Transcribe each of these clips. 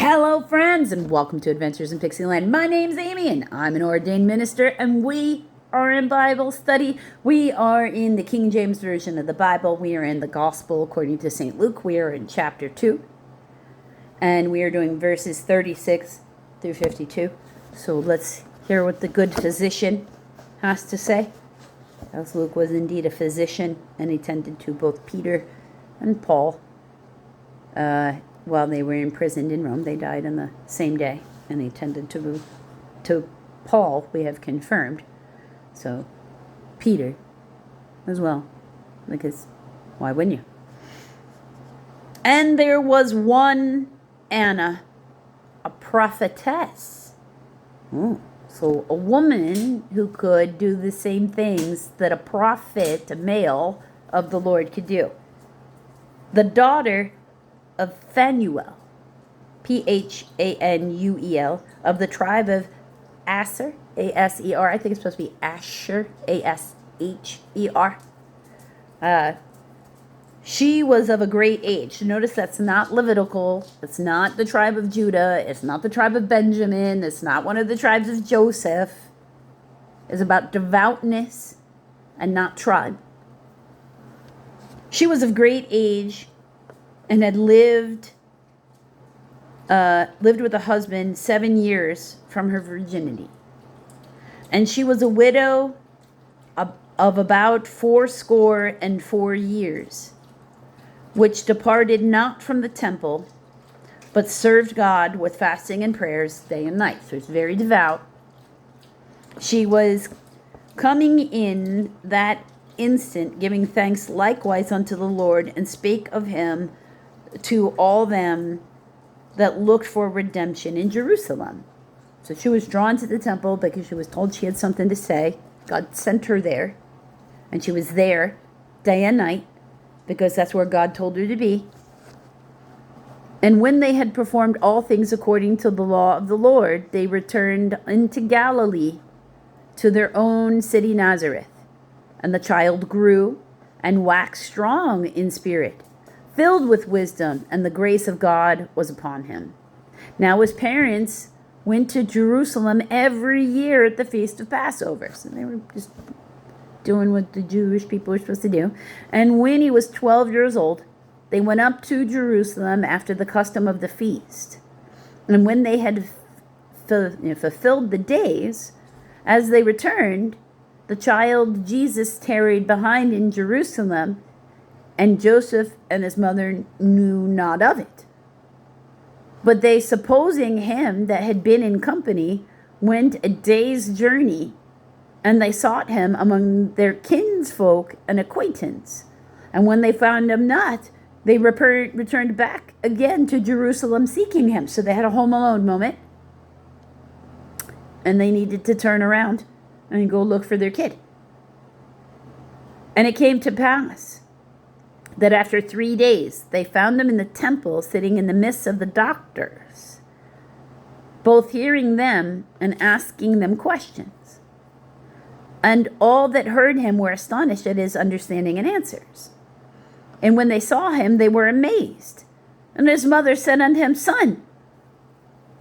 Hello, friends, and welcome to Adventures in Pixieland. My name's Amy, and I'm an ordained minister, and we are in Bible study. We are in the King James Version of the Bible. We are in the Gospel according to St. Luke. We are in chapter 2, and we are doing verses 36 through 52. So let's hear what the good physician has to say. As Luke was indeed a physician, and he tended to both Peter and Paul. While they were imprisoned in Rome. They died on the same day, and they tended to Paul, we have confirmed. So, Peter as well, because why wouldn't you? And there was one Anna, a prophetess. So a woman who could do the same things that a prophet, a male of the Lord, could do. The daughter of Phanuel, Phanuel, of the tribe of Aser, Aser. I think it's supposed to be Asher, Asher. She was of a great age. Notice that's not Levitical. It's not the tribe of Judah. It's not the tribe of Benjamin. It's not one of the tribes of Joseph. It's about devoutness and not tribe. She was of great age and had lived with a husband 7 years from her virginity. And she was a widow of about 84 years, which departed not from the temple, but served God with fasting and prayers day and night. So it's very devout. She was coming in that instant, giving thanks likewise unto the Lord, and spake of him to all them that looked for redemption in Jerusalem. So she was drawn to the temple because she was told she had something to say. God sent her there, and she was there day and night because that's where God told her to be. And when they had performed all things according to the law of the Lord, they returned into Galilee to their own city Nazareth. And the child grew and waxed strong in spirit, filled with wisdom, and the grace of God was upon him. Now his parents went to Jerusalem every year at the feast of Passover. So they were just doing what the Jewish people were supposed to do. And when he was 12 years old, they went up to Jerusalem after the custom of the feast. And when they had fulfilled the days, as they returned, the child Jesus tarried behind in Jerusalem, and Joseph and his mother knew not of it. But they, supposing him that had been in company, went a day's journey, and they sought him among their kinsfolk and acquaintance. And when they found him not, they returned back again to Jerusalem seeking him. So they had a home alone moment, and they needed to turn around and go look for their kid. And it came to pass that after 3 days they found him in the temple, sitting in the midst of the doctors, both hearing them and asking them questions. And all that heard him were astonished at his understanding and answers. And when they saw him, they were amazed. And his mother said unto him, Son,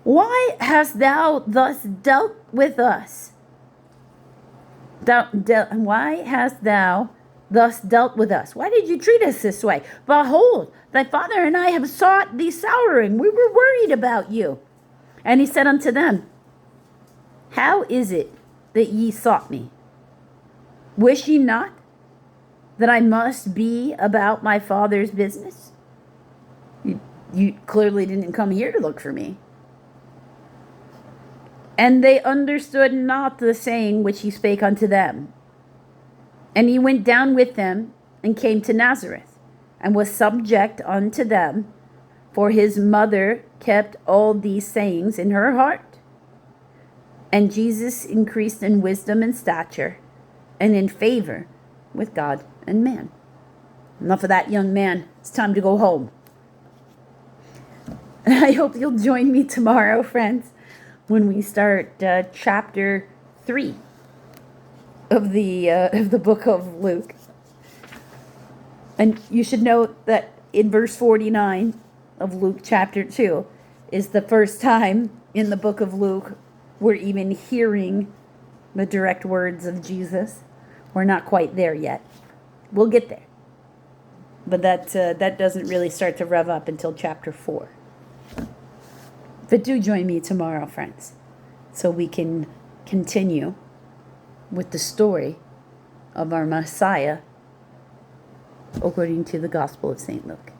why hast thou thus dealt with us? Why hast thou thus dealt with us? Why did you treat us this way? Behold, thy father and I have sought thee sorrowing. We were worried about you. And he said unto them, How is it that ye sought me? Wish ye not that I must be about my father's business? You clearly didn't come here to look for me. And they understood not the saying which he spake unto them. And he went down with them, and came to Nazareth, and was subject unto them, for his mother kept all these sayings in her heart. And Jesus increased in wisdom and stature, and in favor with God and man. Enough of that, young man. It's time to go home. And I hope you'll join me tomorrow, friends, when we start chapter 3 of the book of Luke. And you should note that in verse 49 of Luke chapter 2, is the first time in the book of Luke we're even hearing the direct words of Jesus. We're not quite there yet. We'll get there. But that doesn't really start to rev up until chapter 4. But do join me tomorrow, friends, so we can continue with the story of our Messiah according to the Gospel of St. Luke.